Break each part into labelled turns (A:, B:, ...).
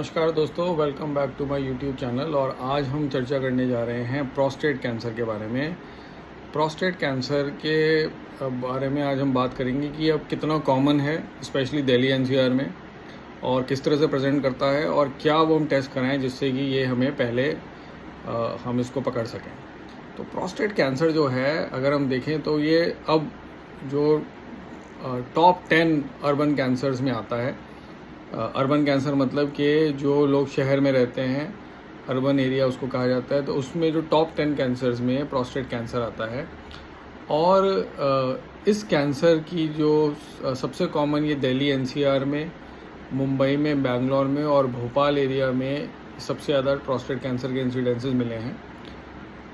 A: नमस्कार दोस्तों, welcome back to my YouTube channel. और आज हम चर्चा करने जा रहे हैं प्रोस्टेट कैंसर के बारे में। प्रोस्टेट कैंसर के बारे में आज हम बात करेंगे कि अब कितना कॉमन है, स्पेशली दिल्ली एनसीआर में, और किस तरह से प्रेजेंट करता है और क्या वो हम टेस्ट कराएं जिससे कि ये हमें पहले हम इसको पकड़ सकें। तो प्रोस्टेट कैंसर जो है, अगर हम देखें तो ये अब जो टॉप 10 अर्बन कैंसर्स में आता है। अर्बन कैंसर मतलब कि जो लोग शहर में रहते हैं, अर्बन एरिया उसको कहा जाता है, तो उसमें जो टॉप 10 कैंसर्स में प्रोस्टेट कैंसर आता है। और इस कैंसर की जो सबसे कॉमन ये दिल्ली एनसीआर में, मुंबई में, बेंगलोर में और भोपाल एरिया में सबसे ज़्यादा प्रोस्टेट कैंसर के इंसिडेंसेस मिले हैं।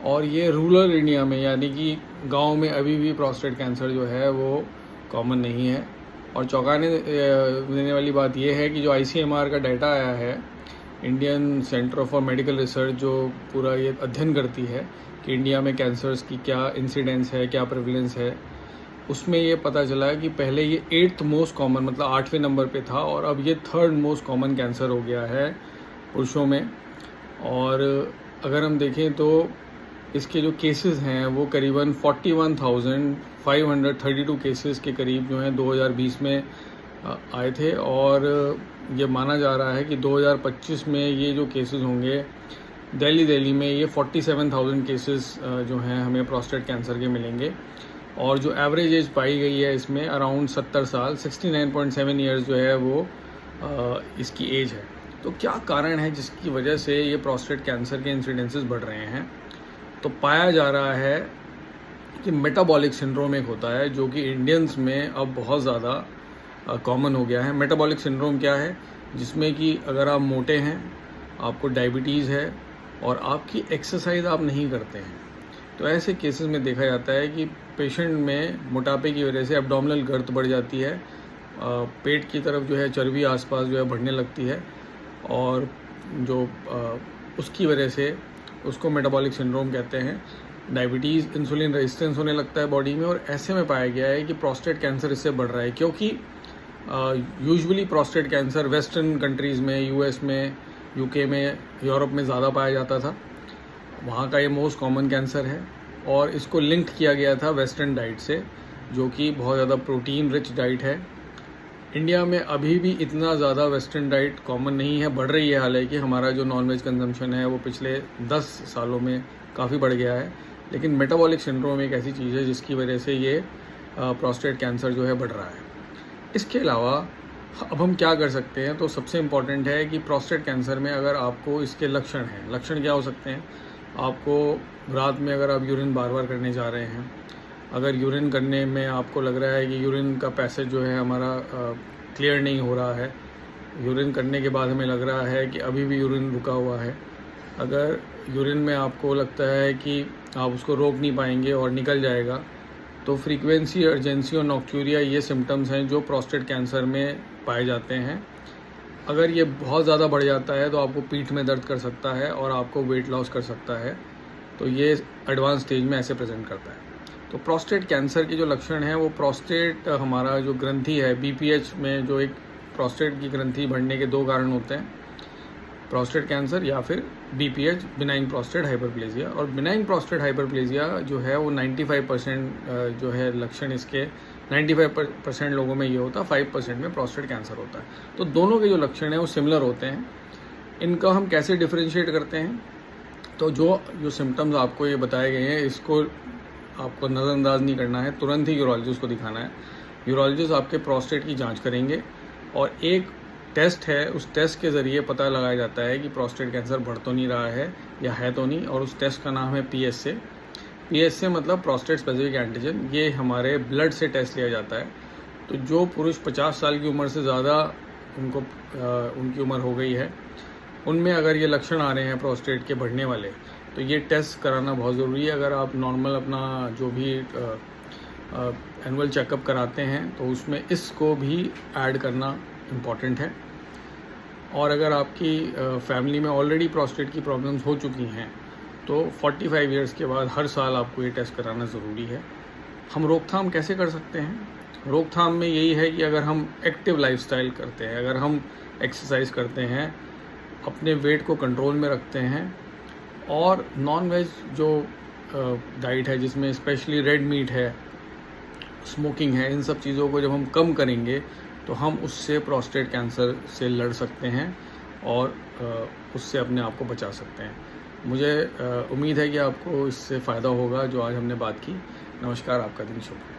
A: और ये रूरल इंडिया में, यानी कि गांव में अभी भी प्रोस्टेट कैंसर जो है वो कॉमन नहीं है। और चौंकाने देने वाली बात यह है कि जो ICMR का डाटा आया है, Indian centre for medical research, जो पूरा ये अध्ययन करती है कि इंडिया में कैंसर्स की क्या इंसिडेंस है, क्या प्रेवलेंस है, उसमें ये पता चला है कि पहले ये 8th मोस्ट कॉमन, मतलब 8वें नंबर पे था, और अब ये 3rd मोस्ट कॉमन कैंसर हो गया है पुरुषों में। और अगर हम देखें तो इसके जो केसेस हैं वो करीबन 41,532 केसेस के करीब जो हैं 2020 में आए थे। और ये माना जा रहा है कि 2025 में ये जो केसेस होंगे दिल्ली में, ये 47,000 केसेस जो हैं हमें प्रोस्टेट कैंसर के मिलेंगे। और जो एवरेज एज पाई गई है इसमें अराउंड 70 साल, 69.7 ईयर्स जो है वो इसकी एज है। तो क्या कारण है जिसकी वजह से ये प्रोस्टेट कैंसर के इंसिडेंसेस बढ़ रहे हैं? तो पाया जा रहा है कि मेटाबॉलिक सिंड्रोम एक होता है जो कि इंडियंस में अब बहुत ज़्यादा कॉमन हो गया है। मेटाबॉलिक सिंड्रोम क्या है? जिसमें कि अगर आप मोटे हैं, आपको डायबिटीज़ है और आपकी एक्सरसाइज आप नहीं करते हैं, तो ऐसे केसेस में देखा जाता है कि पेशेंट में मोटापे की वजह से एब्डोमिनल गर्त बढ़ जाती है, पेट की तरफ जो है चर्बी आसपास जो है बढ़ने लगती है, और जो उसकी वजह से उसको मेटाबॉलिक सिंड्रोम कहते हैं। डायबिटीज़, इंसुलिन रेजिस्टेंस होने लगता है बॉडी में, और ऐसे में पाया गया है कि प्रोस्टेट कैंसर इससे बढ़ रहा है। क्योंकि usually prostate cancer western countries में, US में, UK में, यूरोप में ज़्यादा पाया जाता था। वहाँ का ये मोस्ट कॉमन कैंसर है, और इसको लिंक किया गया था वेस्टर्न डाइट से, जो कि बहुत ज़्यादा प्रोटीन रिच डाइट है। इंडिया में अभी भी इतना ज़्यादा वेस्टर्न डाइट कॉमन नहीं है, बढ़ रही है। हालांकि हमारा जो नॉनवेज कंजम्पशन है वो पिछले 10 सालों में काफ़ी बढ़ गया है, लेकिन मेटाबॉलिक सिंड्रोम एक ऐसी चीज़ है जिसकी वजह से ये प्रोस्टेट कैंसर जो है बढ़ रहा है। इसके अलावा अब हम क्या कर सकते हैं? तो सबसे इम्पॉर्टेंट है कि प्रोस्टेट कैंसर में अगर आपको इसके लक्षण हैं, लक्षण क्या हो सकते हैं? आपको रात में अगर आप यूरिन बार बार करने जा रहे हैं, अगर यूरिन करने में आपको लग रहा है कि यूरिन का पैसेज जो है हमारा क्लियर नहीं हो रहा है, यूरिन करने के बाद हमें लग रहा है कि अभी भी यूरिन रुका हुआ है, अगर यूरिन में आपको लगता है कि आप उसको रोक नहीं पाएंगे और निकल जाएगा, तो फ्रीक्वेंसी, अर्जेंसी और नॉक्ट्यूरिया ये सिम्टम्स हैं जो प्रोस्टेट कैंसर में पाए जाते हैं। अगर ये बहुत ज़्यादा बढ़ जाता है तो आपको पीठ में दर्द कर सकता है और आपको वेट लॉस कर सकता है। तो ये एडवांस स्टेज में ऐसे प्रेजेंट करता है। तो प्रोस्टेट कैंसर के जो लक्षण हैं वो प्रोस्टेट, हमारा जो ग्रंथि है BPH में, जो एक प्रोस्टेट की ग्रंथि बढ़ने के 2 कारण होते हैं, प्रोस्टेट कैंसर या फिर BPH, बिनाइन प्रोस्टेट हाइपरप्लेजिया। और बिनाइन प्रोस्टेट हाइपरप्लेजिया जो है वो 95% जो है लक्षण इसके 95% लोगों में ये होता है, 5% में प्रोस्टेट कैंसर होता है। तो दोनों के जो लक्षण हैं वो सिमिलर होते हैं। इनका हम कैसे डिफ्रेंशिएट करते हैं? तो जो सिम्टम्स आपको ये बताए गए हैं, इसको आपको नज़रअंदाज नहीं करना है, तुरंत ही यूरोलॉजिस्ट को दिखाना है। यूरोलॉजिस्ट आपके प्रोस्टेट की जांच करेंगे, और एक टेस्ट है, उस टेस्ट के ज़रिए पता लगाया जाता है कि प्रोस्टेट कैंसर बढ़ तो नहीं रहा है या है तो नहीं। और उस टेस्ट का नाम है PSA। PSA मतलब प्रोस्टेट स्पेसिफिक एंटीजन। ये हमारे ब्लड से टेस्ट लिया जाता है। तो जो पुरुष 50 साल की उम्र से ज़्यादा उनकी उम्र हो गई है, उनमें अगर ये लक्षण आ रहे हैं प्रोस्टेट के बढ़ने वाले, तो ये टेस्ट कराना बहुत ज़रूरी है। अगर आप नॉर्मल अपना जो भी एनुअल चेकअप कराते हैं तो उसमें इसको भी ऐड करना इम्पॉर्टेंट है। और अगर आपकी फैमिली में ऑलरेडी प्रोस्टेट की प्रॉब्लम्स हो चुकी हैं, तो 45 ईयर्स के बाद हर साल आपको ये टेस्ट कराना ज़रूरी है। हम रोकथाम कैसे कर सकते हैं? रोकथाम में यही है कि अगर हम एक्टिव लाइफस्टाइल करते हैं, अगर हम एक्सरसाइज करते हैं, अपने वेट को कंट्रोल में रखते हैं। और नॉन वेज जो डाइट है जिसमें स्पेशली रेड मीट है, स्मोकिंग है, इन सब चीज़ों को जब हम कम करेंगे तो हम उससे प्रोस्टेट कैंसर से लड़ सकते हैं और उससे अपने आप को बचा सकते हैं। मुझे उम्मीद है कि आपको इससे फ़ायदा होगा जो आज हमने बात की। नमस्कार, आपका दिन शुभ हो।